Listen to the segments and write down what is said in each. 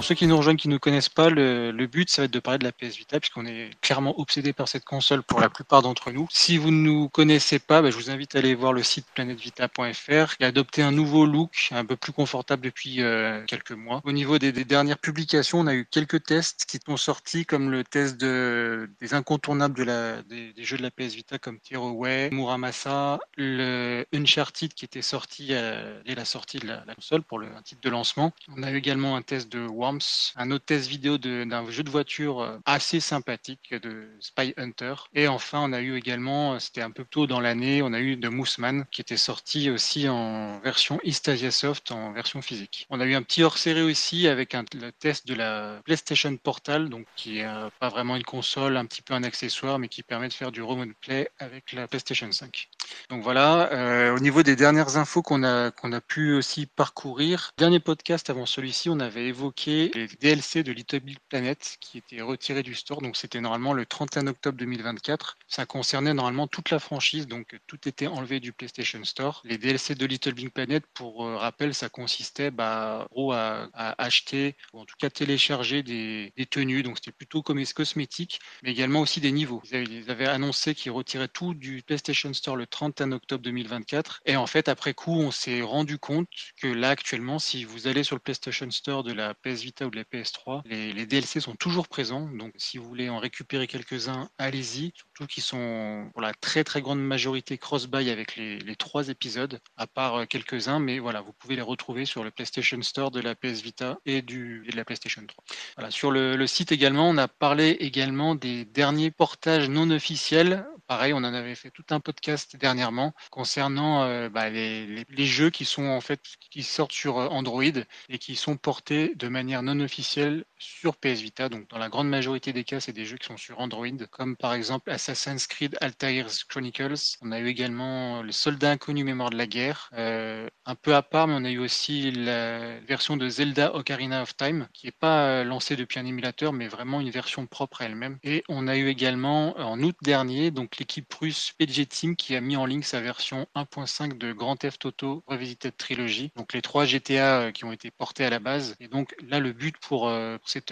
ceux qui nous rejoignent, qui ne nous connaissent pas, le but, ça va être de parler de la PS Vita, puisqu'on est clairement obsédé par cette console pour la plupart d'entre nous. Si vous ne nous connaissez pas, je vous invite à aller voir le site planetvita.fr qui a adopté un nouveau look, un peu plus confortable depuis quelques mois. Au niveau des dernières publications, on a eu quelques tests qui sont sortis, comme le test des incontournables des jeux de la PS Vita, comme Tearaway, Muramasa, le Uncharted qui était sorti dès la sortie de la console pour un titre de lancement. On a eu également un test de Worms, un autre test vidéo d'un jeu de voiture assez sympathique de Spy Hunter. Et enfin, on a eu également, c'était un peu tôt dans l'année, on a eu de Mooseman qui était sorti aussi en version Eastasia Soft, en version physique. On a eu un petit hors-série aussi avec le test de la PlayStation Portal, donc qui est pas vraiment une console, un petit peu un accessoire, mais qui permet de faire du remote play avec la PlayStation 5. Donc voilà, au niveau des dernières infos qu'on a pu aussi parcourir, dernier podcast avant celui-ci, on avait évoqué les DLC de Little Big Planet qui étaient retirés du store. Donc c'était normalement le 31 octobre 2024. Ça concernait normalement toute la franchise, donc tout était enlevé du PlayStation Store. Les DLC de Little Big Planet, pour rappel, ça consistait en gros à acheter ou en tout cas télécharger des tenues. Donc c'était plutôt comme cosmétiques, mais également aussi des niveaux. Ils avaient annoncé qu'ils retiraient tout du PlayStation Store le 31 octobre 2024. Et en fait, après coup, on s'est rendu compte que là, actuellement, si vous allez sur le PlayStation Store de la PS Vita ou de la PS3, les DLC sont toujours présents. Donc, si vous voulez en récupérer quelques-uns, allez-y. Surtout qu'ils sont pour la très très grande majorité cross-buy avec les 3 épisodes, à part quelques-uns. Mais voilà, vous pouvez les retrouver sur le PlayStation Store de la PS Vita et de la PlayStation 3. Voilà, sur le site également, on a parlé également des derniers portages non officiels. Pareil, on en avait fait tout un podcast dernièrement concernant les jeux qui sont en fait qui sortent sur Android et qui sont portés de manière non officielle sur PS Vita. Donc dans la grande majorité des cas, c'est des jeux qui sont sur Android, comme par exemple Assassin's Creed Altair's Chronicles. On a eu également le Soldat inconnu mémoire de la guerre. Un peu à part, mais on a eu aussi la version de Zelda Ocarina of Time, qui n'est pas lancée depuis un émulateur, mais vraiment une version propre à elle-même. Et on a eu également en août dernier, donc l'équipe russe PG Team qui a mis en ligne sa version 1.5 de Grand Theft Auto Revisited Trilogy, donc les 3 GTA qui ont été portés à la base. Et donc là, le but pour cette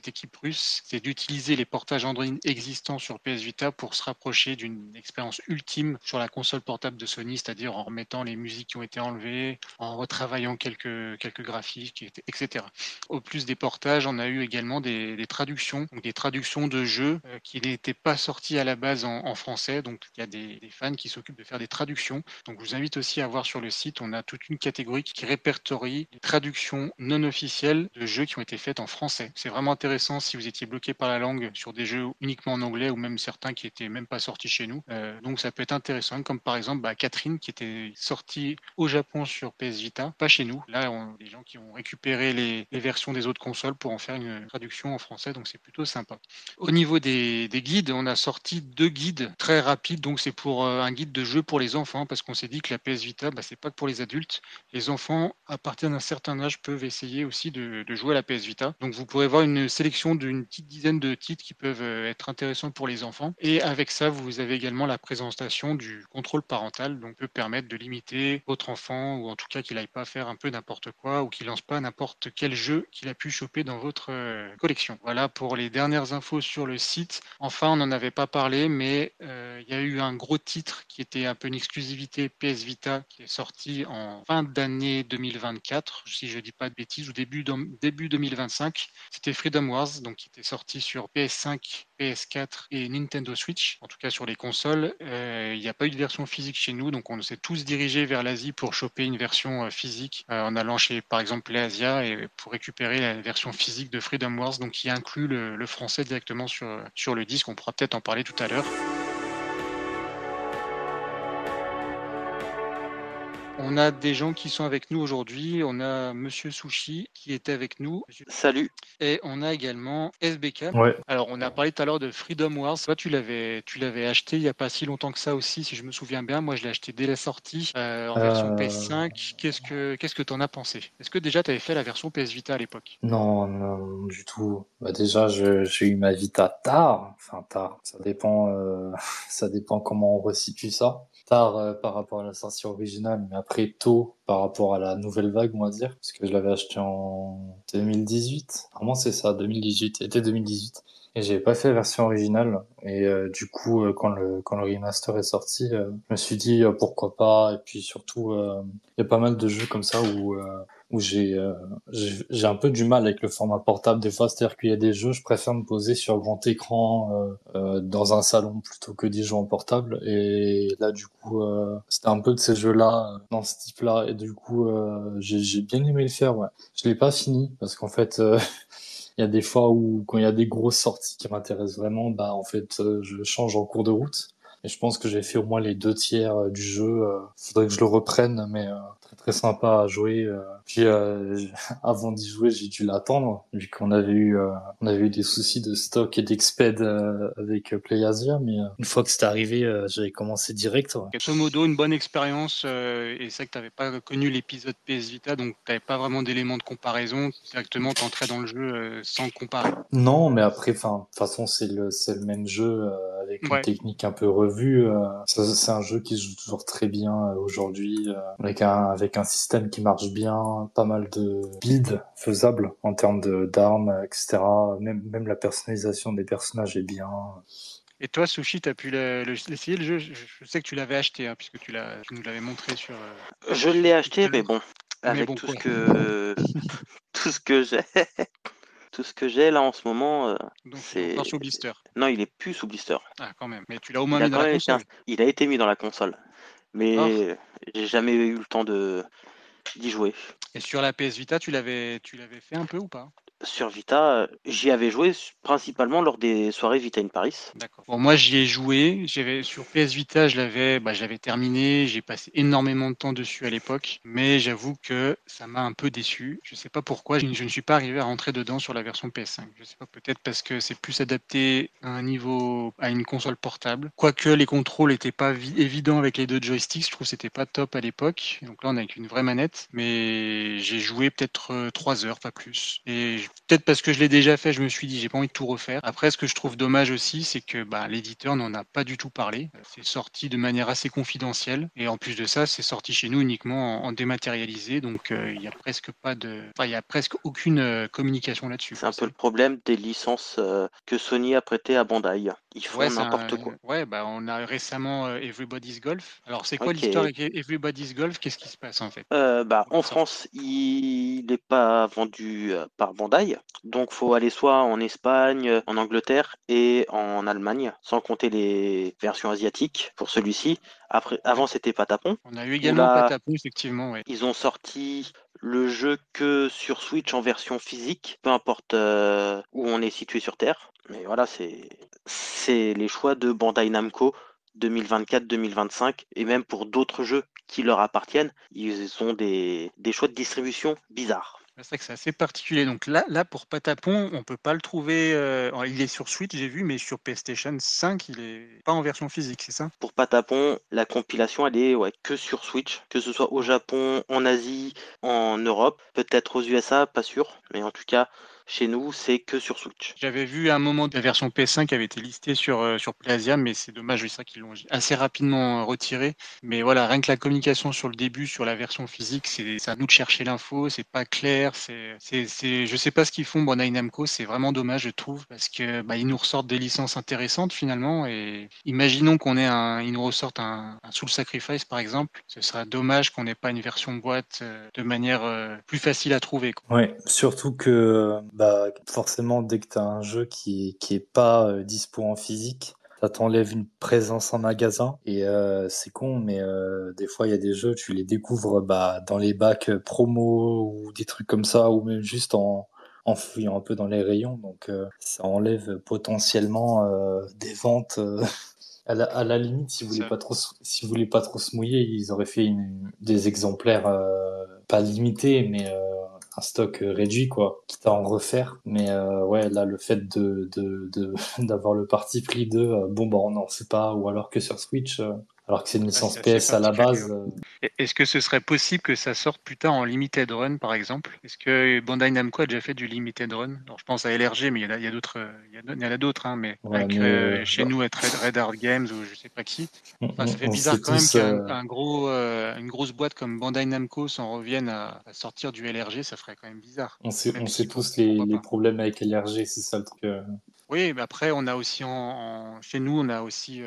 équipe russe, c'est d'utiliser les portages Android existants sur PS Vita pour se rapprocher d'une expérience ultime sur la console portable de Sony, c'est-à-dire en remettant les musiques qui ont été enlevées, en retravaillant quelques graphiques, etc. Au plus des portages, on a eu également des traductions, donc des traductions de jeux qui n'étaient pas sortis à la base en français. Donc il y a des fans qui s'occupent de faire des traductions. Donc je vous invite aussi à voir sur le site, on a toute une catégorie qui répertorie les traductions non officielles de jeux qui ont été faites en français. C'est vraiment intéressant si vous étiez bloqué par la langue sur des jeux uniquement en anglais ou même certains qui étaient même pas sortis chez nous. Donc ça peut être intéressant, comme par exemple Catherine qui était sortie au Japon sur PS Vita, pas chez nous. Là, des gens qui ont récupéré les versions des autres consoles pour en faire une traduction en français, donc c'est plutôt sympa. Au niveau des guides, on a sorti 2 guides très rapides, donc c'est pour un guide de jeu pour les enfants, parce qu'on s'est dit que la PS Vita, c'est pas que pour les adultes. Les enfants, à partir d'un certain âge, peuvent essayer aussi de jouer à la PS Vita. Donc vous pourrez voir une sélection d'une petite dizaine de titres qui peuvent être intéressants pour les enfants. Et avec ça, vous avez également la présentation du contrôle parental, donc peut permettre de limiter votre enfant, ou en tout cas qu'il n'aille pas faire un peu n'importe quoi, ou qu'il lance pas n'importe quel jeu qu'il a pu choper dans votre collection. Voilà pour les dernières infos sur le site. Enfin, on n'en avait pas parlé, mais il y a eu un gros titre qui était un peu une exclusivité PS Vita qui est sorti en fin d'année 2024, si je dis pas de bêtises, ou début 2025. C'était Freedom Wars, donc qui était sorti sur PS5, PS4 et Nintendo Switch, en tout cas sur les consoles. Il n'y a pas eu de version physique chez nous, donc on s'est tous dirigés vers l'Asie pour choper une version physique en allant chez par exemple PlayAsia et pour récupérer la version physique de Freedom Wars, donc qui inclut le français directement sur le disque. On pourra peut-être en parler tout à l'heure. On a des gens qui sont avec nous aujourd'hui. On a Monsieur Sushi qui était avec nous. Salut. Et on a également SBK. Ouais. Alors, on a parlé tout à l'heure de Freedom Wars. Toi, tu l'avais acheté il n'y a pas si longtemps que ça aussi, si je me souviens bien. Moi, je l'ai acheté dès la sortie en version Euh, PS5. Qu'est-ce que tu en as pensé? Est-ce que déjà tu avais fait la version PS Vita à l'époque? non, non, du tout. Bah déjà, j'ai eu ma Vita tard. Enfin, tard. Ça dépend, ça dépend comment on resitue ça. tard par rapport à la sortie originale, mais après tôt par rapport à la nouvelle vague, on va dire, parce que je l'avais acheté en 2018. Vraiment, c'est ça, 2018, été 2018. Et j'avais pas fait la version originale. Et du coup, quand le remaster est sorti, je me suis dit pourquoi pas. Et puis surtout, il y a pas mal de jeux comme ça où j'ai un peu du mal avec le format portable des fois. C'est-à-dire qu'il y a des jeux, je préfère me poser sur grand écran dans un salon plutôt que d'y jouer en portable. Et là, du coup, c'était un peu de ces jeux-là dans ce type-là. Et du coup, j'ai bien aimé le faire. Ouais. Je l'ai pas fini parce qu'en fait, il y a des fois où quand il y a des grosses sorties qui m'intéressent vraiment, bah en fait, je change en cours de route. Et je pense que j'ai fait au moins les 2 tiers du jeu. Faudrait que je le reprenne, mais très très sympa à jouer. Puis avant d'y jouer, j'ai dû l'attendre vu on avait eu des soucis de stock et d'exped avec PlayAsia. Mais une fois que c'était arrivé, j'avais commencé direct. Ouais. Grosso modo, une bonne expérience. Et c'est vrai que tu n'avais pas connu l'épisode PS Vita, donc tu n'avais pas vraiment d'éléments de comparaison. Directement, tu entrais dans le jeu sans comparer. Non, mais après, enfin, de toute façon, c'est le même jeu avec une Ouais. technique un peu revue. C'est un jeu qui se joue toujours très bien aujourd'hui, avec un système qui marche bien, pas mal de builds faisables en termes de d'armes, etc. Même la personnalisation des personnages est bien. Et toi, Sushi, tu as pu l'essayer le jeu? Je sais que tu l'avais acheté, hein, puisque tu nous l'avais montré Je sur l'ai acheté, Twitter. mais bon, Mais avec bon, quoi. tout ce que j'ai, tout ce que j'ai là en ce moment, Donc, il est c'est encore sur blister. non, il est plus sous blister. Ah, quand même. Mais tu l'as au moins Il a mis dans quand la même été, console. il a été mis dans la console, D'accord. mais j'ai jamais eu le temps de d'y jouer. Et sur la PS Vita, tu l'avais fait un peu ou pas? Sur Vita, j'y avais joué principalement lors des soirées Vita in Paris. D'accord. Bon, moi, j'y ai joué. J'avais sur PS Vita, je l'avais terminé. J'ai passé énormément de temps dessus à l'époque, mais j'avoue que ça m'a un peu déçu. Je sais pas pourquoi. Je ne suis pas arrivé à rentrer dedans sur la version PS5. Je sais pas, peut-être parce que c'est plus adapté à un niveau, à une console portable. Quoique les contrôles n'étaient pas évidents avec les deux joysticks, je trouve que c'était pas top à l'époque. Donc là, on est avec une vraie manette, mais j'ai joué peut-être 3 heures, pas plus. Et peut-être parce que je l'ai déjà fait, je me suis dit, j'ai pas envie de tout refaire. Après, ce que je trouve dommage aussi, c'est que bah, l'éditeur n'en a pas du tout parlé. C'est sorti de manière assez confidentielle. Et en plus de ça, c'est sorti chez nous uniquement en dématérialisé. Donc, il y a presque pas de, enfin, il y a presque aucune communication là-dessus, C'est quoi. un peu le problème des licences que Sony a prêtées à Bandai. Ils Ouais, font n'importe quoi. bah, on a récemment Everybody's Golf. Alors, c'est quoi l'histoire Ok. avec Everybody's Golf? Qu'est-ce qui se passe en fait? Bah, Pour la en sortie. France, il n'est pas vendu par Bandai, donc faut aller soit en Espagne, en Angleterre et en Allemagne, sans compter les versions asiatiques pour celui-ci. Après, Ouais. avant c'était Patapon, On a eu où également là Patapon, effectivement, ouais. ils ont sorti le jeu que sur Switch en version physique, peu importe où on est situé sur Terre. Mais voilà, c'est les choix de Bandai Namco 2024-2025 et même pour d'autres jeux qui leur appartiennent, ils ont des choix de distribution bizarres. C'est vrai que c'est assez particulier. Donc là, pour Patapon, on peut pas le trouver. Il est sur Switch, j'ai vu, mais sur PlayStation 5, il est pas en version physique, c'est ça? Pour Patapon, la compilation elle est ouais, que sur Switch, que ce soit au Ouais. Japon, en Asie, en Europe, peut-être aux USA, pas sûr, mais en tout cas chez nous c'est que sur Switch. J'avais vu à un moment la version PS5 avait été listée sur PlayAsia, mais c'est dommage, c'est ça qu'ils l'ont assez rapidement retiré. Mais voilà, rien que la communication sur le début, sur la version physique, c'est à nous de chercher l'info, c'est pas clair, je sais pas ce qu'ils font, Bandai Namco, c'est vraiment dommage, je trouve, parce que bah, ils nous ressortent des licences intéressantes finalement, et imaginons ils nous ressortent un Soul Sacrifice par exemple, ce serait dommage qu'on n'ait pas une version boîte de manière plus facile à trouver, quoi. Ouais, surtout que bah forcément dès que t'as un jeu qui est pas dispo en physique, ça t'enlève une présence en magasin et c'est con mais des fois il y a des jeux tu les découvres bah dans les bacs promo ou des trucs comme ça ou même juste en fouillant un peu dans les rayons donc ça enlève potentiellement des ventes à la limite si vous voulez Ça, pas trop si vous voulez pas trop se mouiller, ils auraient fait des exemplaires pas limités mais un stock réduit quoi, quitte à en refaire. Mais ouais, là le fait d'avoir le parti pris de bon bah on n'en fait pas ou alors que sur Switch, Alors que c'est une Ah, licence c'est assez PS à la particulier. base. Est-ce que ce serait possible que ça sorte plus tard en limited run, par exemple? Est-ce que Bandai Namco a déjà fait du limited run? Alors, je pense à LRG, mais il y a d'autres, il y en a d'autres, hein, mais Ouais, avec mais chez nous, être Red Art Games ou je sais pas qui. Enfin, ça fait on sait bizarre quand même tous. qu'un gros, une grosse boîte comme Bandai Namco s'en revienne à sortir du LRG, ça ferait quand même bizarre. On Même sait si, tous pourquoi les pas. problèmes avec LRG, c'est ça le truc. Oui, mais après, on a aussi chez nous, on a aussi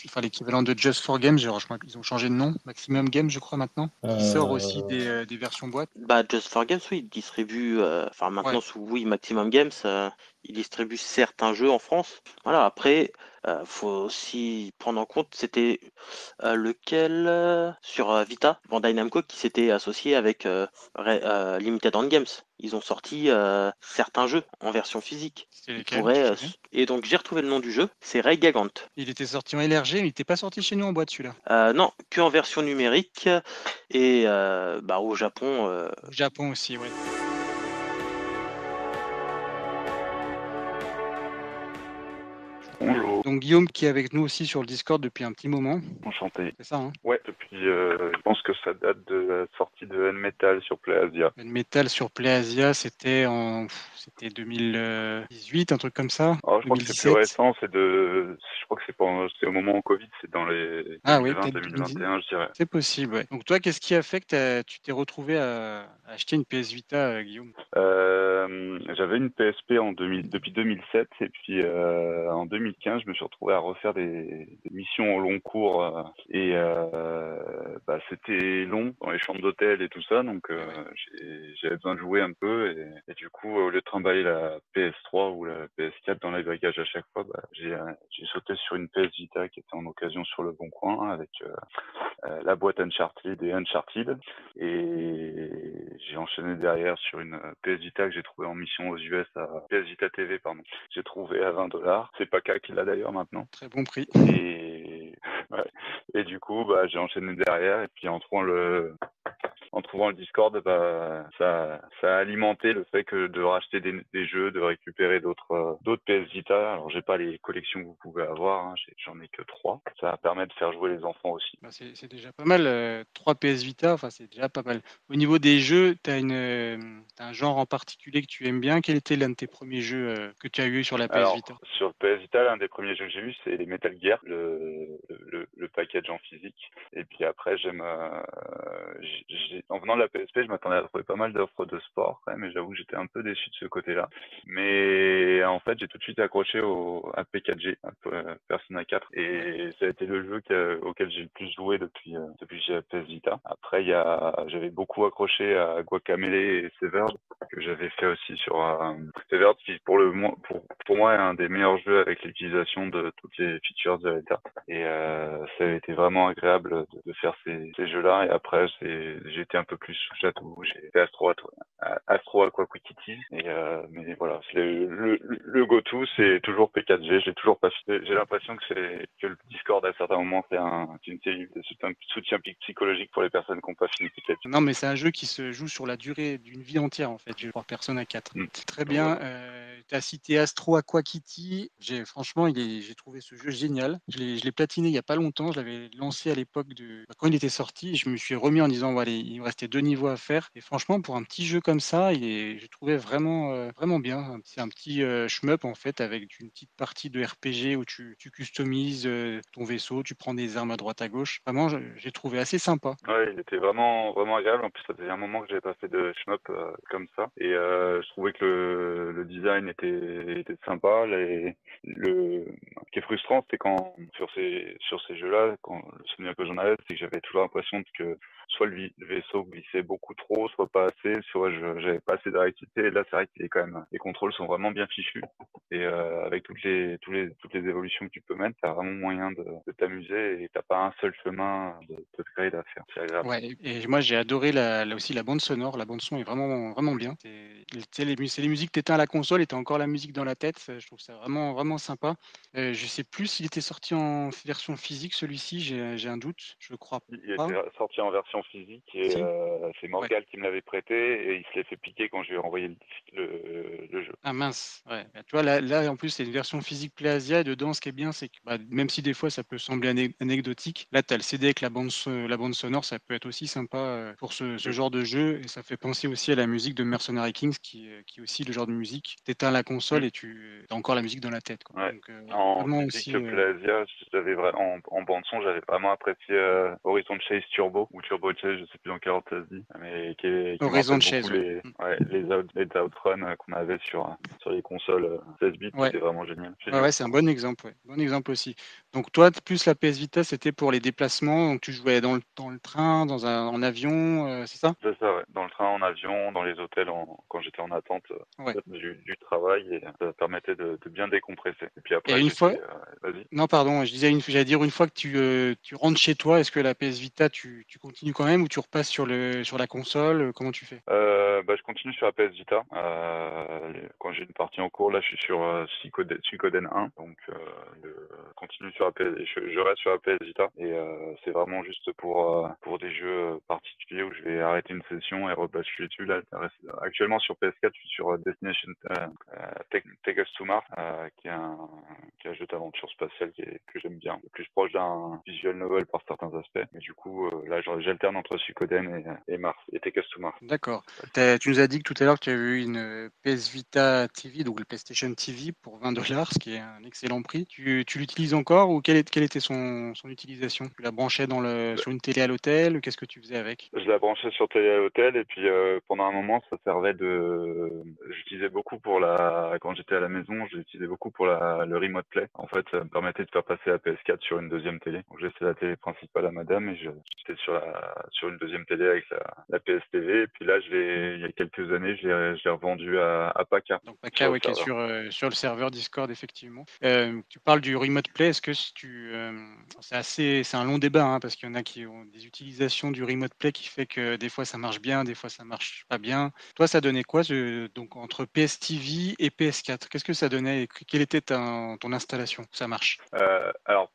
enfin, l'équivalent de Just for Games. Genre, je crois qu'ils ont changé de nom, Maximum Games, je crois maintenant, qui sort aussi Euh, des versions boîte. Bah, Just for Games, oui, il distribue, enfin Ouais, maintenant sous oui, Maximum Games, il distribue certains jeux en France. Voilà, après, faut aussi prendre en compte, c'était lequel sur Vita, Bandai Namco, qui s'était associé avec Limited Run Games. Ils ont sorti certains jeux en version physique c'était qui lesquels, tu pourraient. te souviens? Et donc j'ai retrouvé le nom du jeu, c'est Ray Gigant. Il était sorti en LRG, mais il n'était pas sorti chez nous en boîte, celui-là. Non, que en version numérique et bah, au Japon. Au Japon aussi, ouais. Bonjour, Donc Guillaume qui est avec nous aussi sur le Discord depuis un petit moment, enchanté. c'est ça, hein? Ouais, depuis, je pense que ça date de la sortie de N-Metal sur PlayAsia. Le Metal sur PlayAsia, c'était 2018, un truc comme ça, Alors, je crois que c'est plus 2017. récent, je crois que c'est au moment Covid, c'est dans les Ah oui, peut-être 2020-2021, je dirais. c'est possible, ouais. Donc toi, qu'est-ce qui a fait que tu t'es retrouvé à acheter une PS Vita, Guillaume? J'avais une PSP depuis 2007 et puis en 2015, je me suis retrouvé à refaire des missions au long cours et bah, c'était long dans les chambres d'hôtel et tout ça, donc Eh ouais. j'avais besoin de jouer un peu et du coup, au lieu de trimballer la PS3 ou la PS4 dans les bagages à chaque fois, bah, j'ai sauté sur une PS Vita qui était en occasion sur le Bon Coin avec la boîte Uncharted et Uncharted. Et j'ai enchaîné derrière sur une PS Vita que j'ai trouvé en mission aux US PS Vita TV, pardon. J'ai trouvé à $20. C'est Paca qui l'a d'ailleurs maintenant. Très bon prix. Et, ouais. Et du coup, bah, j'ai enchaîné derrière et puis en trouvant le Discord, bah, ça a alimenté le fait que de racheter des jeux, de récupérer d'autres PS Vita. Alors, j'ai pas les collections que vous pouvez avoir, hein, j'en ai que 3. Ça permet de faire jouer les enfants aussi. Bah, c'est déjà pas mal. 3 PS Vita, enfin, c'est déjà pas mal. Au niveau des jeux, t'as un genre en particulier que tu aimes bien. Quel était l'un de tes premiers jeux que tu as eu sur la PS Vita? Alors, sur PS Vita, l'un des premiers jeux que j'ai eu, c'est les Metal Gear, le package en physique. Et puis après, en venant de la PSP, je m'attendais à trouver pas mal d'offres de sport, quand même, et j'avoue que j'étais un peu déçu de ce côté-là. Mais en fait, j'ai tout de suite accroché à P4G, Persona 4, et ça a été le jeu auquel j'ai le plus joué depuis que j'ai la PS Vita. Après, j'avais beaucoup accroché à Guacamelee et Severed, que j'avais fait aussi sur Severed, qui pour moi est un des meilleurs jeux avec l'utilisation de toutes les features de Zelda. Et ça a été vraiment agréable de faire ces jeux-là. Et après, j'ai été un peu plus sous château. J'ai fait Astro Aqua Kitty. Mais voilà, le go-to, c'est toujours P4G. J'ai toujours pas fait. J'ai l'impression que le Discord à certains moments c'est un soutien psychologique pour les personnes qui n'ont pas fini P4G. Non, mais c'est un jeu qui se joue sur la durée d'une vie entière, en fait, je crois, Persona 4. C'est très Donc bien. voilà. Tu as cité Astro Aqua Kitty. Franchement, j'ai trouvé ce jeu génial. Je l'ai platiné il y a pas longtemps. Je l'avais lancé à l'époque quand il était sorti. Je me suis remis en disant, voilà, il me restait 2 niveaux à faire. Et franchement, pour un petit jeu comme ça, je trouvais vraiment bien. C'est un petit shmup, en fait, avec une petite partie de RPG où tu customises ton vaisseau, tu prends des armes à droite à gauche. Vraiment, j'ai trouvé assez sympa. Ouais, il était vraiment, vraiment agréable. En plus, ça faisait un moment que j'avais pas fait de shmup comme ça. Et je trouvais que le design était sympa. Ce qui est frustrant, c'est quand sur ces jeux-là, quand le souvenir que j'en avais, c'est que j'avais toujours l'impression que soit le vaisseau glissait beaucoup trop, soit pas assez, soit j'avais pas assez de réactivité. Et là, c'est vrai que les contrôles sont vraiment bien fichus. Et avec toutes les évolutions que tu peux mettre, t'as vraiment moyen de t'amuser et t'as pas un seul chemin d'upgrade à faire. C'est agréable. Ouais, et moi j'ai adoré là aussi la bande sonore. La bande son est vraiment bien. Tu sais, c'est les musiques, t'éteins la console et t'as encore la musique dans la tête. Je trouve ça vraiment sympa. Je sais plus s'il était sorti en version physique celui-ci, j'ai un doute. Je crois Il pas. était sorti en version version physique et Si. c'est Morgal qui me l'avait prêté et il se l'est fait piquer quand je lui ai renvoyé le jeu. Ah mince, ouais. Bah, tu vois, là, en plus, c'est une version physique PlayAsia. Et dedans, ce qui est bien, c'est que bah, même si des fois ça peut sembler anecdotique, là, tu as le CD avec la bande sonore, ça peut être aussi sympa pour ce Mm. genre de jeu. Et ça fait penser aussi à la musique de Mercenary Kings, qui est aussi le genre de musique. Tu éteins la console Mm. et tu as encore la musique dans la tête, quoi. Ouais. Donc, En vraiment musique aussi. PlayAsia, en bande son, j'avais vraiment apprécié Horizon Chase Turbo ou Turbo Chase, je sais plus dans quel ordre ça se dit, mais qui me Horizon rappelle beaucoup Chase, ouais. les outrun qu'on avait sur les consoles 16 bits, Ouais. c'était vraiment génial. Ouais, ouais, c'est un bon exemple, ouais. Bon exemple aussi. Donc toi, plus la PS Vita, c'était pour les déplacements, donc tu jouais dans le train, en avion, c'est ça? C'est ça, ouais. Dans le train, en avion, dans les hôtels, quand j'étais en attente Ouais. du travail, et ça permettait de bien décompresser. Et puis Et après, une j'ai fois, fait, vas-y. non, pardon, j'allais dire une fois que tu rentres chez toi, est-ce que la PS Vita, tu continues quand même ou tu repasses sur la console? Comment tu fais? Je continue sur la PS Vita. Quand j'ai une partie en cours, là, je suis sur Suikoden 1, donc je continue sur la PS, je reste sur la PS Vita et c'est vraiment juste pour des jeux particuliers où je vais arrêter une session et rebasculer dessus. Là, actuellement sur PS4, je suis sur Destination Take Us to Mars, qui est un jeu d'aventure spatiale que j'aime bien, plus proche d'un visual novel par certains aspects. Mais du coup, là, j'alterne entre Suikoden et Mars et Take Us to Mars. D'accord. Tu nous as dit que tout à l'heure que tu avais eu une PS Vita TV, donc le PlayStation TV pour $20, ce qui est un excellent prix. Tu l'utilises encore ou quelle était son utilisation? Tu la branchais sur une télé à l'hôtel? Qu'est-ce que tu faisais avec? Je la branchais sur télé à l'hôtel et puis pendant un moment ça servait j'utilisais beaucoup quand j'étais à la maison, j'utilisais beaucoup pour le remote play. En fait, ça me permettait de faire passer la PS4 sur une deuxième télé. Donc j'ai laissé la télé principale à madame et j'étais sur une deuxième télé avec la PS TV et puis là il y a quelques années je l'ai revendu à PACA Donc sur Paka, le ouais, qui est serveur. sur le serveur Discord, effectivement. Tu parles du remote play. Est-ce que si c'est un long débat, hein, parce qu'il y en a qui ont des utilisations du remote play qui fait que des fois ça marche bien, des fois ça marche pas bien. Toi, ça donnait quoi, donc entre PS TV et PS4? Qu'est-ce que ça donnait et quelle était ton installation? Ça marche. Alors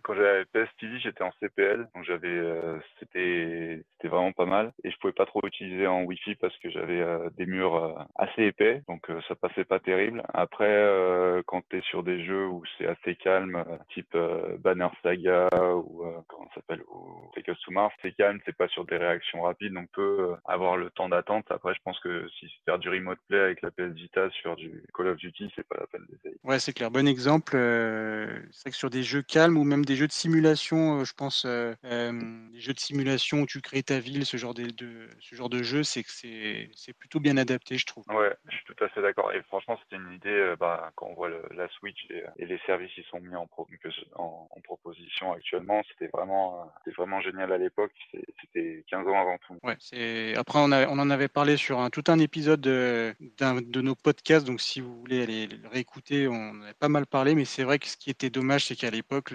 quand j'avais PS TV, j'étais en CPL, donc c'était vraiment pas mal et je pouvais pas trop utiliser en Wi-Fi parce que j'avais des murs assez épais, donc ça passait pas terrible. Après, quand t'es sur des jeux où c'est assez calme, type Banner Saga ou comment ça s'appelle, ou Take Us to Mars, c'est calme, c'est pas sur des réactions rapides, donc peut avoir le temps d'attente. Après, je pense que si c'est faire du remote play avec la PS Vita sur du Call of Duty, c'est pas la peine d'essayer. Ouais, c'est clair. Bon exemple. C'est vrai que sur des jeux calmes ou même des jeux de simulation, je pense, des jeux de simulation où tu crées ta ville, ce genre de jeu, c'est que c'est plutôt bien adapté, je trouve. Ouais, je suis tout à fait d'accord. Et franchement, c'était une idée, quand on voit la Switch et les services qui sont mis en proposition actuellement, c'était vraiment génial à l'époque. C'était 15 ans avant tout. Ouais, après on en avait parlé sur tout un épisode d'un de nos podcasts, donc si vous voulez aller le réécouter, on en avait pas mal parlé, mais c'est vrai que ce qui était dommage, c'est qu'à l'époque,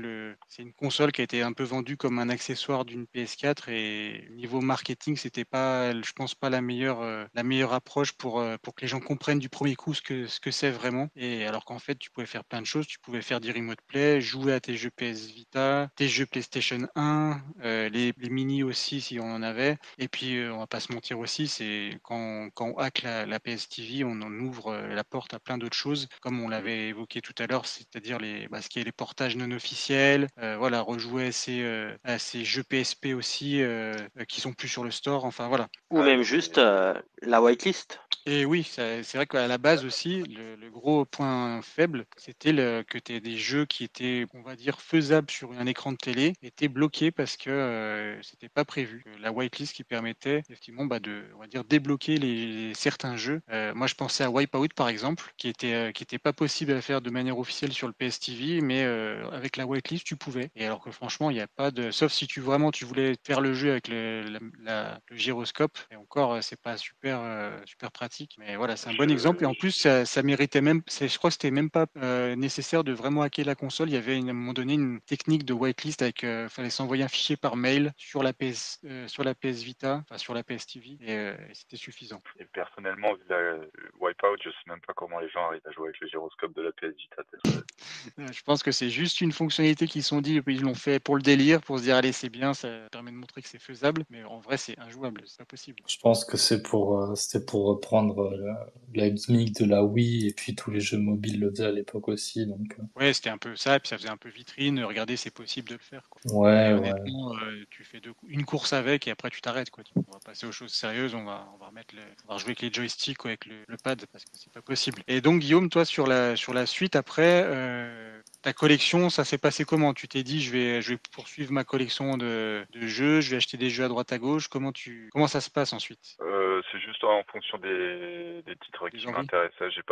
c'est une console qui a été un peu vendue comme un accessoire d'une PS4 et niveau marketing, c'était pas, je pense pas la meilleure approche pour que les gens comprennent du premier coup ce que c'est vraiment. Et alors qu'en fait, tu pouvais faire plein de choses, tu pouvais faire du remote play, jouer à tes jeux PS Vita, tes jeux PlayStation 1, les mini aussi si on en avait. Et puis, on va pas se mentir aussi, c'est quand on hack la PS TV, on en ouvre la porte à plein d'autres choses, comme on Mm. l'avait évoqué tout à l'heure, c'est-à-dire ce qui est les portages non officiels, voilà, rejouer à ces jeux PSP aussi qui sont plus sur le store, enfin voilà. Ou Ouais, même juste la whitelist. Et oui, c'est vrai qu'à la base aussi, le gros point faible, c'était que tu des jeux qui étaient, on va dire, faisables sur un écran de télé, étaient bloqués parce que c'était pas prévu. La whitelist qui permettait effectivement on va dire, débloquer certains jeux. Moi, je pensais à Wipeout par exemple, qui était pas possible à faire de manière officielle sur le PS TV, mais avec la whitelist, tu pouvais. Et alors que franchement, il n'y a pas de, sauf si tu voulais faire le jeu avec le gyroscope, et encore, c'est pas super pratique. Mais voilà, c'est un bon exemple. Et en plus, ça méritait même, je crois que c'était même pas nécessaire de vraiment hacker la console. Il y avait à un moment donné une technique de whitelist fallait s'envoyer un fichier par mail sur la PS Vita, enfin sur la PS TV, et c'était suffisant. Et personnellement, vu Wipeout, je sais même pas comment les gens arrivent à jouer avec le gyroscope de la PS Vita. Je pense que c'est juste une fonctionnalité qu'ils se sont dit, et puis ils l'ont fait pour le délire, pour se dire allez c'est bien, ça permet de montrer que c'est faisable, mais en vrai c'est injouable, c'est pas possible. Je pense que c'était pour reprendre la gimmick de la Wii et puis tous les jeux mobiles le faisaient à l'époque aussi. Donc, Ouais, c'était un peu ça, et puis ça faisait un peu vitrine, regardez c'est possible de le faire, quoi. Mais ouais, ouais. honnêtement, tu fais une course avec et après tu t'arrêtes, quoi. On va passer aux choses sérieuses, on va rejouer avec les joysticks ou avec le pad parce que c'est pas possible. Et donc Guillaume, toi sur la suite après, ta collection, ça s'est passé comment? Tu t'es dit je vais poursuivre ma collection de jeux, je vais acheter des jeux à droite à gauche. Comment ça se passe ensuite? C'est juste en fonction des titres Des qui envies? m'intéressent. Je suis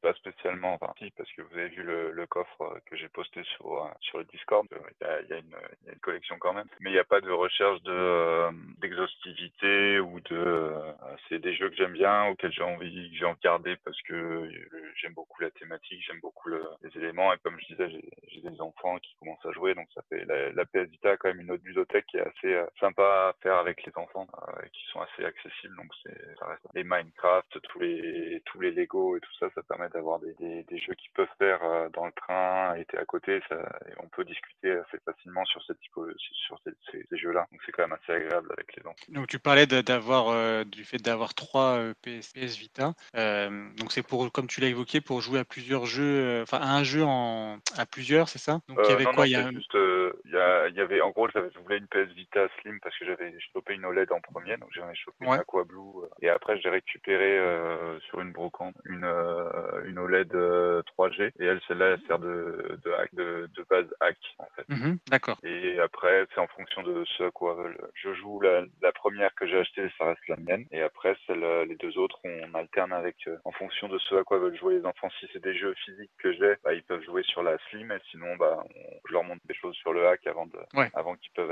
pas spécialement, enfin, si, parce que vous avez vu le coffre que j'ai posté sur le Discord. Il y a une collection quand même. Mais il n'y a pas de recherche d'exhaustivité ou c'est des jeux que j'aime bien, auxquels que j'ai envie de garder parce que j'aime beaucoup la thématique, j'aime beaucoup les éléments. Et comme je disais, j'ai des enfants qui commencent à jouer, donc ça fait la PS Vita a quand même une autre ludothèque qui est assez sympa à faire avec les enfants, qui sont assez accessibles. Donc ça reste les Minecraft, tous les Lego et tout ça, ça permet d'avoir des jeux qui peuvent faire dans le train, et t'es à côté, et on peut discuter assez facilement sur ces jeux-là. Donc c'est quand même assez agréable avec les enfants. Donc tu parlais du fait d'avoir trois PS Vita. Donc c'est pour, comme tu l'as évoqué, pour jouer à plusieurs jeux, enfin à un jeu à plusieurs, c'est ça? Donc il y avait Non, quoi? non, c'est juste, il y avait, en gros, je voulais une PS Vita Slim parce que j'avais chopé une OLED en premier, donc j'avais chopé une Ouais. Aquablue, et après j'ai récupéré sur une brocante une OLED 3G, et celle-là, elle sert de base hack, en fait. D'accord. Et après, c'est en fonction de ce à quoi je joue. La première que j'ai achetée, ça reste la mienne. Et après, les deux autres, on alterne en fonction de ce à quoi veulent jouer les enfants. Si c'est des jeux physiques que j'ai, bah, ils peuvent jouer sur la Slim. Et sinon, bah, je leur montre des choses sur le hack Ouais. avant qu'ils peuvent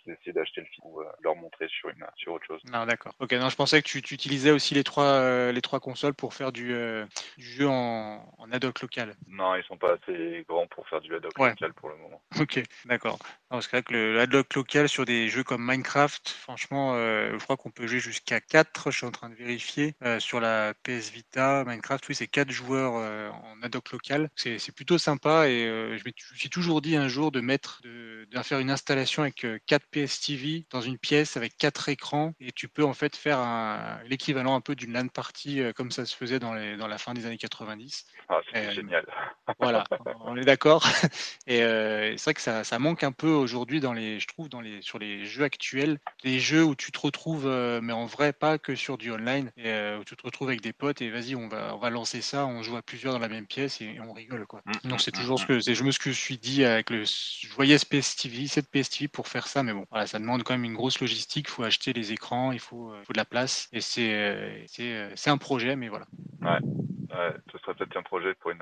d'essayer d'acheter le film, ou leur montrer sur autre chose. Non, d'accord. Ok, non, je pensais que tu utilisais aussi les trois consoles pour faire du jeu en ad hoc local. Non, ils sont pas assez grands pour faire du ad hoc Ouais. local pour le moment. Ok, d'accord. Non, c'est vrai que le adblock local sur des jeux comme Minecraft, franchement, je crois qu'on peut jouer jusqu'à 4. Je suis en train de vérifier. Sur la PS Vita, Minecraft, oui, c'est 4 joueurs en adblock local. C'est plutôt sympa et je me suis toujours dit un jour de faire une installation avec 4 PS TV dans une pièce avec 4 écrans et tu peux en fait faire l'équivalent un peu d'une LAN party comme ça se faisait dans la fin des années 90. Ah, c'était génial. Voilà, on est d'accord. Et c'est vrai que ça manque un peu aujourd'hui je trouve, sur les jeux actuels, les jeux où tu te retrouves, mais en vrai, pas que sur du online, et où tu te retrouves avec des potes et vas-y, on va lancer ça, on joue à plusieurs dans la même pièce et on rigole, quoi. Donc c'est toujours je me suis dit je voyais cette PS TV pour faire ça, mais bon, voilà, ça demande quand même une grosse logistique, il faut acheter les écrans, il faut de la place, et c'est un projet, mais voilà. Ouais. Ouais, ce serait peut-être un projet pour une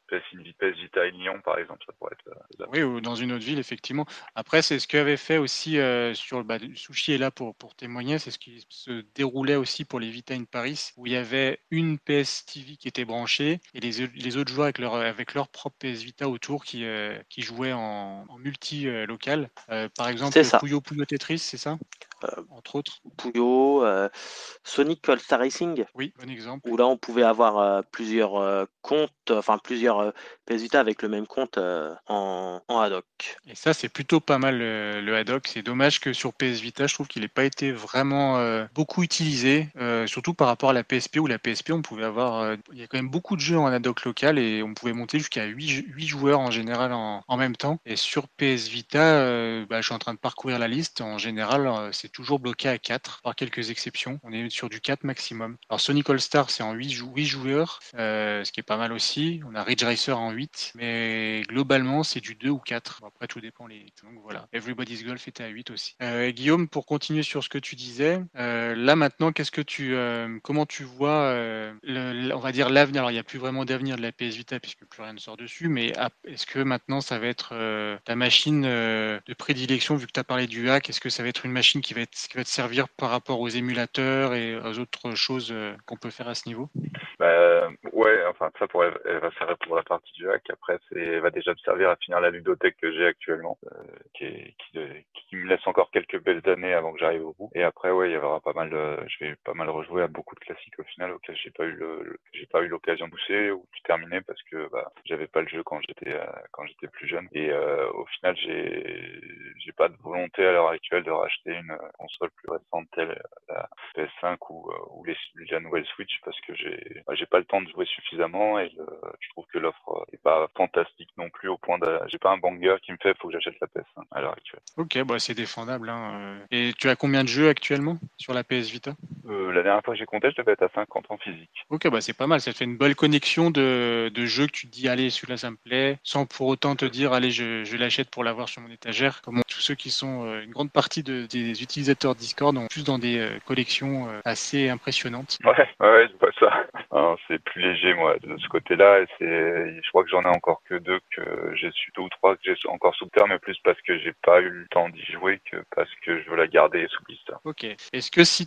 PS Vita à Lyon, par exemple, ça pourrait être faisable. Oui, ou dans une autre ville, effectivement. Après, c'est ce qu'avait fait aussi Sushi est là pour témoigner, c'est ce qui se déroulait aussi pour les Vita in Paris, où il y avait une PS TV qui était branchée et les autres joueurs avec leur propre PS Vita autour qui jouaient en multi-local. Par C'est exemple, ça. Puyo Puyo Tetris, c'est ça? Euh, Entre autres. Puyo, Sonic All-Star Racing, Oui, bon exemple. où là on pouvait avoir plusieurs comptes, enfin plusieurs PS Vita avec le même compte en ad hoc. Et ça, c'est plutôt pas mal le ad hoc. C'est dommage que sur PS Vita, je trouve qu'il n'ait pas été vraiment beaucoup utilisé, surtout par rapport à la PSP où la PSP, on pouvait avoir. Il y a quand même beaucoup de jeux en ad hoc local et on pouvait monter jusqu'à 8 joueurs en général en même temps. Et sur PS Vita, je suis en train de parcourir la liste. En général, c'est toujours bloqué à 4, par quelques exceptions. On est sur du 4 maximum. Alors Sonic All Star, c'est en 8 joueurs, ce qui est pas mal aussi. On a Ridge Racer en 8, mais globalement, c'est du 2 ou 4. Bon, après, tout dépend donc voilà. Everybody's Golf était à 8 aussi. Guillaume, pour continuer sur ce que tu disais, là maintenant, comment tu vois, on va dire l'avenir. Alors, il n'y a plus vraiment d'avenir de la PS Vita puisque plus rien ne sort dessus, mais est-ce que maintenant ça va être ta machine de prédilection vu que tu as parlé du hack? Est-ce que ça va être une machine qui va qui va te servir par rapport aux émulateurs et aux autres choses qu'on peut faire à ce niveau? Ouais, enfin ça elle va servir pour la partie du hack. Après, elle va déjà me servir à finir la ludothèque que j'ai actuellement, qui me laisse encore quelques belles années avant que j'arrive au bout. Et après, ouais, il y aura pas mal, je vais pas mal rejouer à beaucoup de classiques au final auxquels j'ai pas eu l'occasion de pousser ou de terminer parce que j'avais pas le jeu quand j'étais plus jeune. Et au final, j'ai pas de volonté à l'heure actuelle de racheter une console plus récente telle la PS5 ou la nouvelle Switch parce que j'ai pas le temps de jouer suffisamment et je trouve que l'offre est pas fantastique non plus au point j'ai pas un banger qui me fait faut que j'achète la PS5 à l'heure actuelle. Ok, bah c'est défendable, hein. Et tu as combien de jeux actuellement sur la PS Vita? La dernière fois que j'ai compté, je devais être à 50 en physique. Ok, bah c'est pas mal, ça te fait une belle connexion de jeux que tu te dis, allez, celui-là ça me plaît, sans pour autant te dire, allez, je l'achète pour l'avoir sur mon étagère. Comme tous ceux qui sont, une grande partie des utilisateurs Discord ont plus dans des collections assez impressionnantes. Ouais, je vois ça. Alors, c'est plus léger, moi, de ce côté-là, et je crois que j'en ai encore que deux deux ou trois que j'ai encore sous terre, mais plus parce que j'ai pas eu le temps d'y jouer que parce que je veux la garder sous blister. Ok. Est-ce que si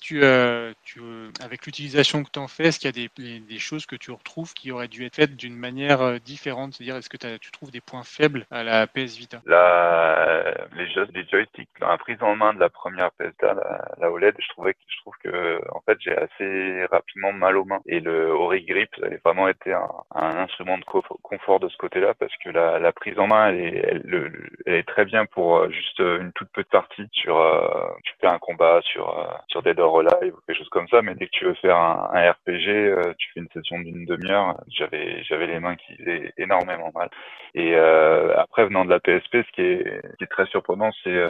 avec l'utilisation que tu en fais, est-ce qu'il y a des choses que tu retrouves qui auraient dû être faites d'une manière différente? C'est-à-dire, est-ce que tu trouves des points faibles à la PS Vita? Les joysticks, dans la prise en main de la première PS2, la OLED, je trouve que, en fait, j'ai assez rapidement mal aux mains. Et le Ori Grip, ça a vraiment été un instrument de confort de ce côté-là, parce que la prise en main, elle est très bien pour juste une toute petite partie tu fais un combat sur Dead or Alive ou quelque chose comme ça, mais dès que tu veux faire un RPG, tu fais une session d'une demi-heure, j'avais les mains qui faisaient énormément mal. Et après, venant de la PSP, ce qui est très surprenant, c'est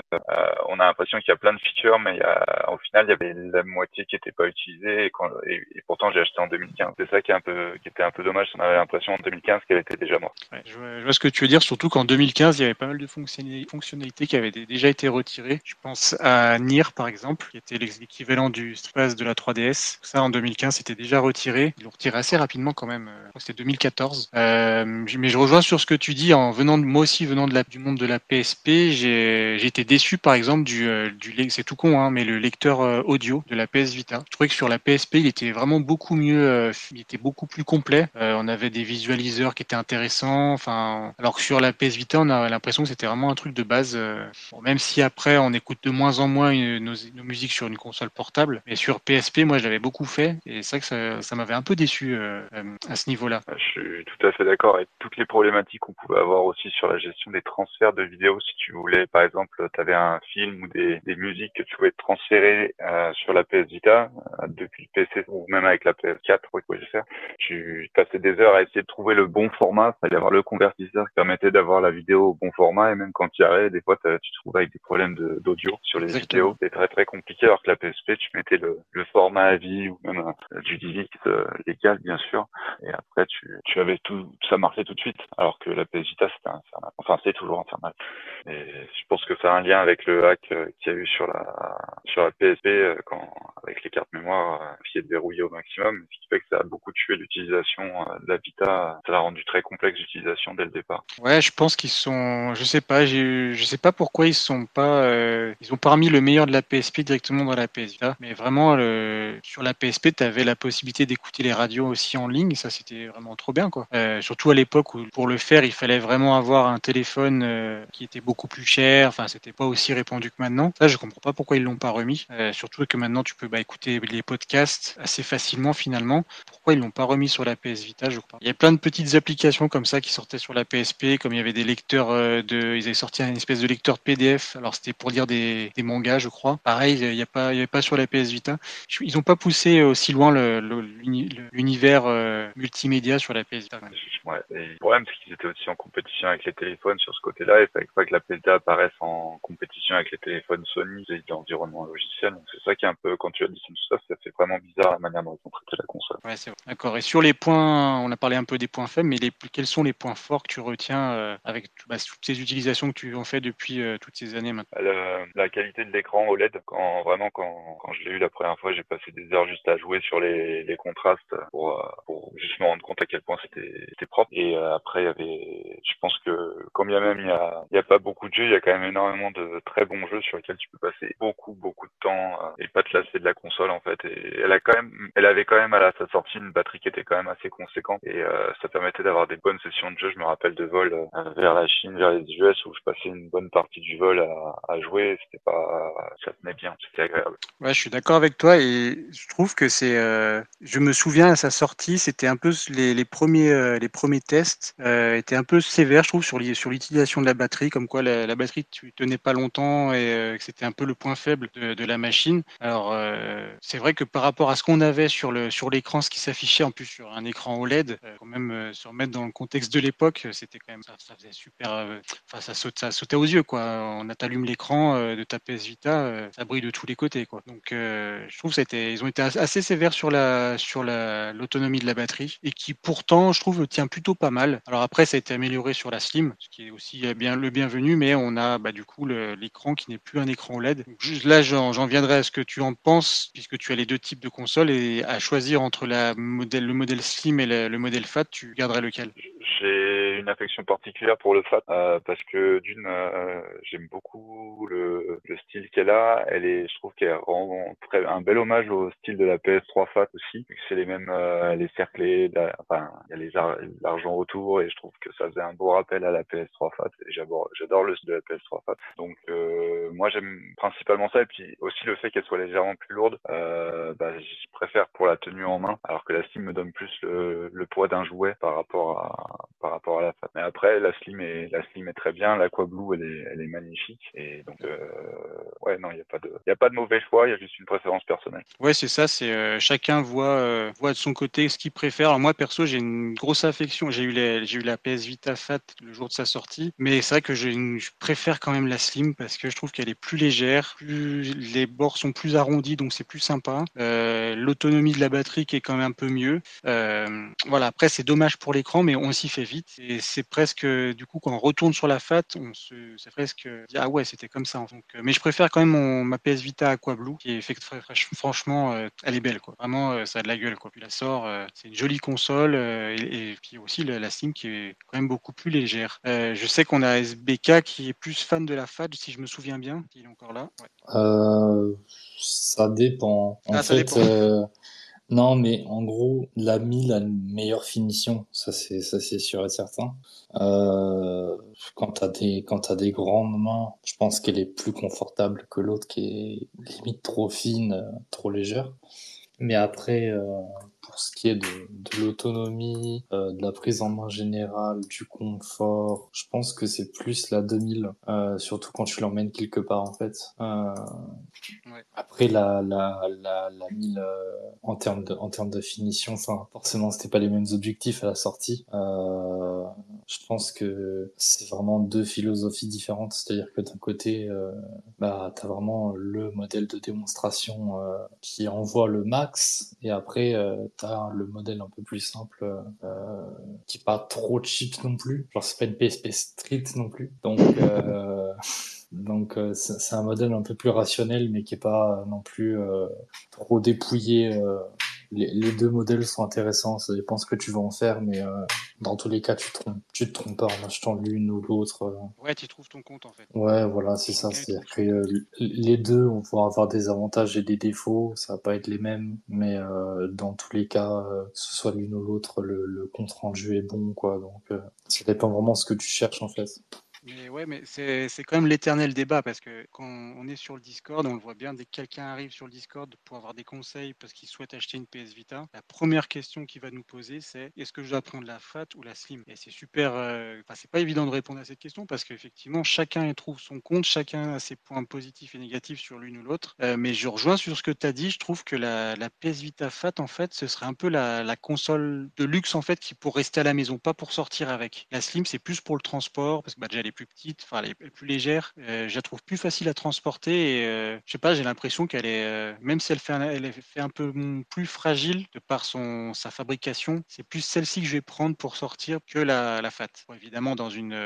on a l'impression qu'il y a plein de features, mais au final, il y avait la moitié qui n'était pas utilisée, et pourtant j'ai acheté en 2015. C'est ça qui était un peu dommage. On avait l'impression en 2015 qu'elle était déjà morte. Ouais, je vois ce que tu veux dire, surtout qu'en 2015, il y avait pas mal de fonctionnalités qui avaient déjà été retirées. Je pense à Nier, par exemple, qui était l'équivalent du Street Pass de la 3DS. Ça, en 2015, c'était déjà retiré. Ils l'ont retiré assez rapidement quand même. Je crois que c'était 2014. Mais je rejoins sur ce que tu dis. Moi aussi, venant du monde de la PSP, j'ai été déçu, par exemple, c'est tout con, hein, mais le lecteur audio de la PS Vita. Je trouvais que sur la PSP, il était vraiment beaucoup mieux, il était beaucoup plus complet. On avait des visualiseurs qui étaient intéressants. Enfin, alors que sur la PS Vita, on a l'impression que c'était vraiment un truc de base. Bon, même si après, on écoute de moins en moins nos musiques sur une console portable. Mais sur PSP, moi, je l'avais beaucoup fait. Et c'est vrai que ça m'avait un peu déçu à ce niveau-là. Je suis tout à fait d'accord avec toutes les problématiques qu'on pouvait avoir aussi sur la gestion des transferts de vidéos. Si tu voulais, par exemple, tu avais un film ou des musiques que tu voulais transférer sur la PS Vita depuis le PC ou même avec la PS4, oui, pouvais le faire. Tu passais des heures à essayer de trouver le bon format. Il fallait avoir le convertisseur qui permettait d'avoir la vidéo au bon format. Et même quand tu y arrivais, des fois, tu te trouvais avec des problèmes d'audio sur les Exactement. vidéos. C'était très très compliqué. Alors que la PSP, tu mettais le format à vie ou même du DivX légal, bien sûr. Et après, tu avais tout, ça marchait tout de suite. Alors que la PS Vita, c'était infernal. Enfin, c'est toujours infernal. Et je pense que ça a un lien avec le hack qu'il y a eu sur la PSP avec les cartes mémoire qui est verrouillé au maximum. Ce qui fait que ça a beaucoup tué l'utilisation de la Vita. Ça l'a rendu très complexe l'utilisation dès le départ. Ouais, je pense qu'ils sont, je sais pas, je sais pas pourquoi ils ont pas remis le meilleur de la PSP directement dans la PS Vita, mais vraiment sur la PSP, tu avais la possibilité d'écouter les radios aussi en ligne, et ça c'était vraiment trop bien quoi. Surtout à l'époque où pour le faire, il fallait vraiment avoir un téléphone qui était beaucoup plus cher, enfin c'était pas aussi répandu que maintenant. Ça, je comprends pas pourquoi ils l'ont pas remis. Surtout que maintenant tu peux écouter les podcasts assez facilement finalement. Pourquoi ils l'ont pas remis sur la PS Vita, je crois. Il y a plein de petites applications comme ça qui sortaient sur la PSP, comme il y avait des lecteurs ils avaient sorti une espèce de lecteur de PDF. Alors c'était pour lire des mangas, je crois. Pareil, il y avait pas sur la PS Vita. Ils ont pas poussé aussi loin l'univers multimédia sur la PS Vita. Ouais. Et le problème, c'est qu'ils étaient aussi en compétition avec les téléphones sur ce côté-là. Il fallait pas que la PS2 apparaisse en compétition avec les téléphones Sony et l'environnement logiciel. Donc c'est ça qui est un peu, quand tu additionnes tout ça, ça fait vraiment bizarre la manière dont ils ont traité la console. Ouais, Ouais, c'est vrai. D'accord. Et sur les points, on a parlé un peu des points faibles, mais quels sont les points forts que tu retiens avec toutes ces utilisations que tu en fais depuis toutes ces années maintenant? La qualité de l'écran OLED, quand je l'ai eu la première fois, j'ai passé des heures juste à jouer sur les contrastes pour juste me rendre compte à quel point c'était propre. Et après, je pense que quand bien même il y a pas beaucoup de jeux, il y a quand même énormément de très bons jeux sur lesquels tu peux passer beaucoup de temps et pas te lasser de la console en fait. Et elle avait quand même à sa sortie une batterie qui était quand même assez conséquente et ça permettait d'avoir des bonnes sessions de jeu. Je me rappelle de vol vers la Chine, vers les US où je passais une bonne partie du vol à jouer. Ça tenait bien, c'était agréable. Ouais, je suis d'accord avec toi et je trouve que je me souviens à sa sortie, c'était un peu les premiers tests étaient un peu sévères, je trouve, sur l'utilisation de la batterie, comme quoi la batterie tu tenais pas longtemps et que c'était un peu le point faible de la machine. Alors c'est vrai que par rapport à ce qu'on avait sur l'écran, ce qui s'affichait en plus sur un écran OLED, quand même se remettre dans le contexte de l'époque, c'était quand même ça faisait super, enfin ça sautait aux yeux quoi. On a t'allume l'écran de ta PS Vita, ça brille de tous les côtés quoi. Donc je trouve que ils ont été assez sévères l'autonomie de la batterie et qui pourtant je trouve tient plutôt pas mal. Alors après ça a été amélioré sur la Slim, ce qui est aussi bien le bienvenu, mais on a du coup l'écran qui n'est plus un écran OLED. Donc, juste là j'en viendrai à ce que tu en penses puisque tu as les deux types de consoles et à choisir entre le modèle Slim et le modèle Fat, tu garderais lequel? J'ai une affection particulière pour le Fat parce que j'aime beaucoup le style qu'elle a. Je trouve qu'elle rend un bel hommage au style de la PS3 Fat aussi. C'est les mêmes, elle est cerclée, enfin il y a l'argent autour et je trouve que ça faisait un beau rappel à la PS3 Fat. Et j'adore le style de la PS3 Fat. Donc moi j'aime principalement ça et puis aussi le fait qu'elle soit légèrement plus lourde. Je préfère pour la tenue en main, alors que la Slim me donne plus le poids d'un jouet par rapport à la Fat. Mais après, la Slim est très bien, l'Aqua Blue, elle est magnifique. Et donc, ouais, non, il y a pas de mauvais choix, il y a juste une préférence personnelle. Ouais, c'est ça, c'est chacun voit de son côté ce qu'il préfère. Alors moi perso, j'ai une grosse affection. J'ai eu la PS Vita Fat le jour de sa sortie, mais c'est vrai que je préfère quand même la Slim parce que je trouve qu'elle est plus légère, les bords sont plus arrondis, donc c'est plus sympa. L'autonomie de la batterie qui est quand même un peu mieux. Voilà, après c'est dommage pour l'écran, mais on s'y fait vite et c'est presque du coup quand on retourne sur la Fat, c'est presque dit, ah ouais, c'était comme ça. Donc, mais je préfère quand même ma PS Vita Aqua Blue qui est fait franchement, elle est belle quoi. Vraiment, ça a de la gueule quoi. Puis la sort, c'est une jolie console et puis aussi la Steam qui est quand même beaucoup plus légère. Je sais qu'on a SBK qui est plus fan de la Fat, si je me souviens bien. Il est encore là. Ouais. Ça dépend. En Ah, ça fait, dépend. non, mais en gros, la 1000 a une meilleure finition, ça c'est sûr et certain. Quand t'as des grandes mains, je pense qu'elle est plus confortable que l'autre qui est limite trop fine, trop légère. Mais après, pour ce qui est de l'autonomie, de la prise en main générale, du confort, je pense que c'est plus la 2000, surtout quand tu l'emmènes quelque part en fait. Ouais. Après la 1000 en termes de finition, enfin forcément c'était pas les mêmes objectifs à la sortie. Je pense que c'est vraiment deux philosophies différentes, c'est-à-dire que d'un côté t'as vraiment le modèle de démonstration qui envoie le max et après t'as le modèle un peu plus simple qui est pas trop cheap non plus. Genre c'est pas une PSP Street non plus. Donc c'est un modèle un peu plus rationnel, mais qui est pas non plus trop dépouillé. Les deux modèles sont intéressants, ça dépend ce que tu veux en faire, mais dans tous les cas, tu te trompes pas en achetant l'une ou l'autre. Ouais, tu trouves ton compte en fait. Ouais, voilà, c'est ça. Chacun y trouve C'est-à-dire que son compte. les deux vont avoir des avantages et des défauts, ça va pas être les mêmes, mais dans tous les cas, que ce soit l'une ou l'autre, le compte rendu est bon, quoi. Donc ça dépend vraiment de ce que tu cherches en fait. Mais ouais, mais c'est quand même l'éternel débat parce que quand on est sur le Discord, on le voit bien, dès que quelqu'un arrive sur le Discord pour avoir des conseils parce qu'il souhaite acheter une PS Vita, la première question qu'il va nous poser, c'est est-ce que je dois prendre la Fat ou la Slim? Et c'est super, enfin, c'est pas évident de répondre à cette question parce qu'effectivement, chacun y trouve son compte, chacun a ses points positifs et négatifs sur l'une ou l'autre. Mais je rejoins sur ce que tu as dit, je trouve que la PS Vita Fat, en fait, ce serait un peu la console de luxe en fait qui pour rester à la maison, pas pour sortir avec. La Slim, c'est plus pour le transport parce que déjà elle est plus petite, enfin elle est plus légère. Je la trouve plus facile à transporter et je sais pas, j'ai l'impression qu'elle est, même si elle est fait un peu plus fragile de par sa fabrication, c'est plus celle-ci que je vais prendre pour sortir que la Fat. Bon, évidemment dans une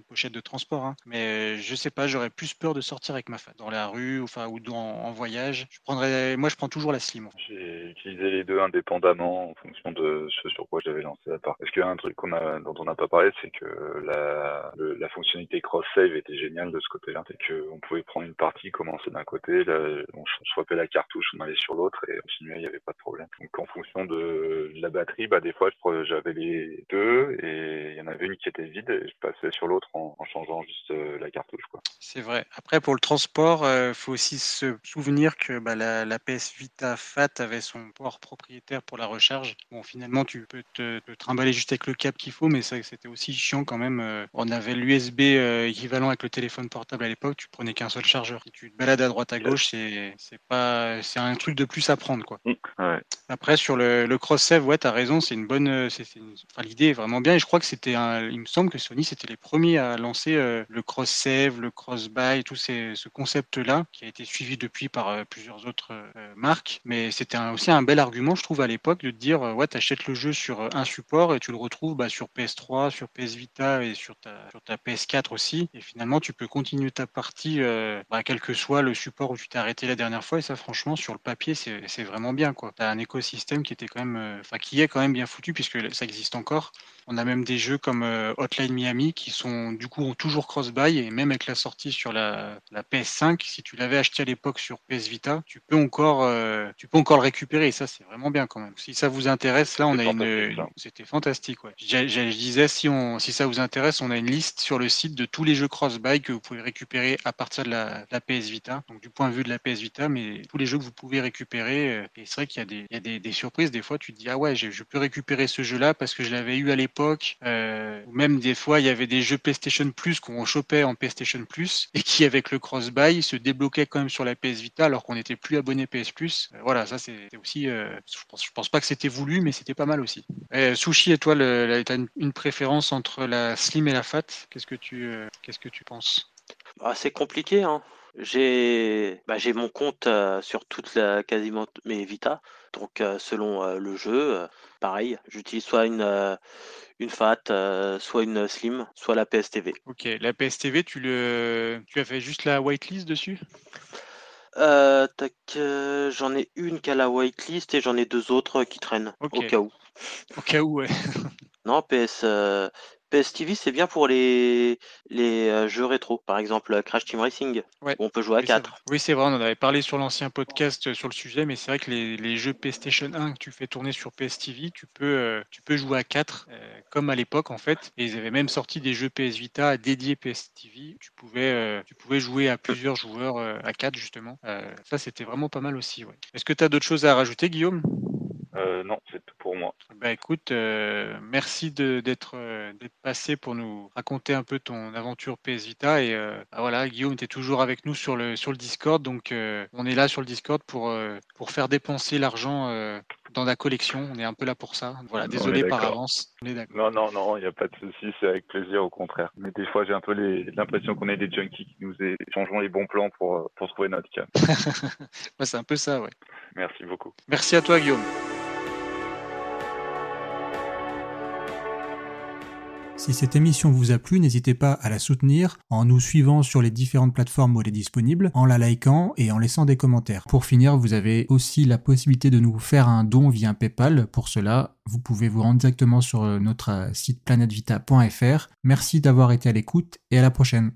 pochette de transport, hein, mais je sais pas, j'aurais plus peur de sortir avec ma Fat dans la rue, enfin ou en voyage. Moi je prends toujours la Slim. J'ai utilisé les deux indépendamment en fonction de ce sur quoi j'avais lancé la part. Parce qu'il y a un truc dont on n'a pas parlé, c'est que la fonctionnalité cross-save était géniale de ce côté-là. C'est qu'on pouvait prendre une partie, commencer d'un côté, là, on swappait la cartouche, on allait sur l'autre et continuer, il n'y avait pas de problème. Donc en fonction de la batterie, des fois j'avais les deux et il y en avait une qui était vide et je passais sur l'autre en changeant juste la cartouche, quoi. C'est vrai. Après, pour le transport, faut aussi se souvenir que la PS Vita Fat avait son port propriétaire pour la recharge. Bon, finalement, tu peux te trimballer juste avec le câble qu'il faut, mais c'était aussi chiant quand même. On avait l'USB équivalent avec le téléphone portable à l'époque, tu prenais qu'un seul chargeur. Si tu te balades à droite à gauche, c'est un truc de plus à prendre, quoi. Ouais. Après, sur le cross-save, ouais, t'as raison, c'est une bonne. Enfin, l'idée est vraiment bien. Et je crois que il me semble que Sony, c'était les premiers à lancer le cross-save, le cross-buy, ce concept-là, qui a été suivi depuis par plusieurs autres marques. Mais c'était aussi un bel argument, je trouve, à l'époque, de te dire, ouais, t'achètes le jeu sur un support et tu le retrouves sur PS3, sur PS Vita et sur ta PS4 aussi. Et finalement, tu peux continuer ta partie, quel que soit le support où tu t'es arrêté la dernière fois. Et ça, franchement, sur le papier, c'est vraiment bien, quoi. T'as un écosystème qui était quand même, qui est quand même bien foutu puisque ça existe encore. On a même des jeux comme Hotline Miami qui sont du coup toujours cross-buy et même avec la sortie sur la PS5, si tu l'avais acheté à l'époque sur PS Vita, tu peux encore le récupérer et ça c'est vraiment bien quand même. Si ça vous intéresse, là on a c'était fantastique, ouais. Je disais si ça vous intéresse, on a une liste sur le site de tous les jeux cross-buy que vous pouvez récupérer à partir de la PS Vita. Donc du point de vue de la PS Vita, mais tous les jeux que vous pouvez récupérer et c'est vrai qu'il y a des surprises. Des fois, tu te dis ah ouais, je peux récupérer ce jeu-là parce que je l'avais eu à l'époque. Ou même des fois, il y avait des jeux PlayStation Plus qu'on chopait en PlayStation Plus et qui, avec le cross-buy, se débloquaient quand même sur la PS Vita alors qu'on n'était plus abonné PS Plus. Voilà, ça c'était aussi. Je pense pas que c'était voulu, mais c'était pas mal aussi. Sushi, et toi, t'as une préférence entre la Slim et la Fat? Qu'est-ce que tu penses? C'est compliqué, hein. J'ai mon compte sur quasiment mes Vita. Donc selon le jeu, pareil, j'utilise soit une Fat, soit une Slim, soit la PSTV. Ok, la PSTV, tu as fait juste la whitelist dessus? J'en ai une qui a la whitelist et j'en ai deux autres qui traînent au cas où. Au cas où, ouais. Non, PS TV, c'est bien pour les jeux rétro. Par exemple, Crash Team Racing, Ouais. où on peut jouer à 4. Oui, c'est vrai, on en avait parlé sur l'ancien podcast sur le sujet, mais c'est vrai que les jeux PlayStation 1 que tu fais tourner sur PS TV, tu peux jouer à 4, comme à l'époque en fait. Et ils avaient même sorti des jeux PS Vita dédiés PS TV. Tu pouvais jouer à plusieurs joueurs à 4 justement. Ça, c'était vraiment pas mal aussi. Ouais. Est-ce que tu as d'autres choses à rajouter, Guillaume? Non, c'est tout pour moi. Écoute, merci d'être passé pour nous raconter un peu ton aventure PS Vita et voilà, Guillaume était toujours avec nous sur le Discord, donc on est là sur le Discord pour faire dépenser l'argent dans la collection. On est un peu là pour ça. Voilà, désolé par avance. On est d'accord. Non, il n'y a pas de souci, c'est avec plaisir, au contraire. Mais des fois, j'ai un peu l'impression qu'on est des junkies qui nous échangeons les bons plans pour trouver notre cas. Ouais, c'est un peu ça, ouais. Merci beaucoup. Merci à toi, Guillaume. Si cette émission vous a plu, n'hésitez pas à la soutenir en nous suivant sur les différentes plateformes où elle est disponible, en la likant et en laissant des commentaires. Pour finir, vous avez aussi la possibilité de nous faire un don via un PayPal. Pour cela, vous pouvez vous rendre directement sur notre site planetvita.fr. Merci d'avoir été à l'écoute et à la prochaine.